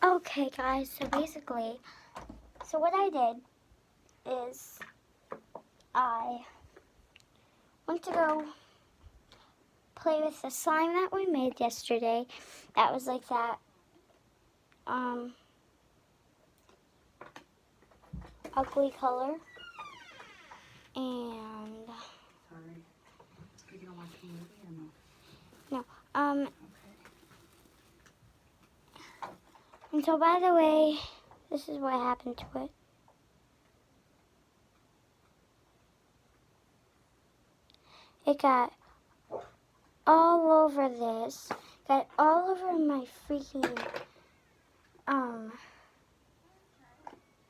Okay, guys, so basically, what I did is I went to go play with the slime that we made yesterday. That was like that, ugly color. And, Sorry. Are you gonna watch a movie or no? no, Okay. and so by the way, this is what happened to it. It got all over this, got all over my freaking,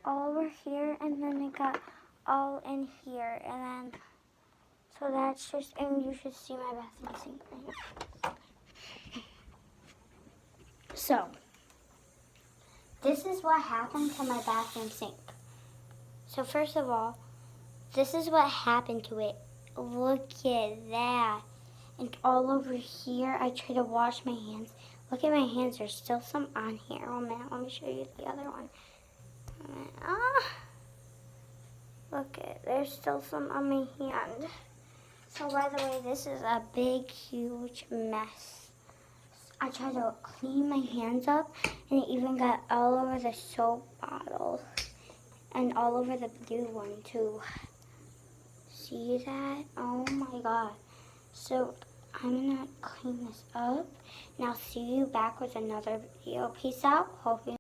all over here, and then it got all in here, and then, so that's just, and you should see my bathroom sink right now. So, this is what happened to my bathroom sink. So first of all, this is what happened to it. Look at that. And all over here, I tried to wash my hands. Look at my hands, there's still some on here. Oh man, let me show you the other one. Look at, there's still some on my hand. So by the way, this is a big, huge mess. I tried to clean my hands up, and it even got all over the soap bottle. And all over the blue one too. See that? Oh my god. So I'm gonna clean this up, and I'll see you back with another video. Peace out. Hope you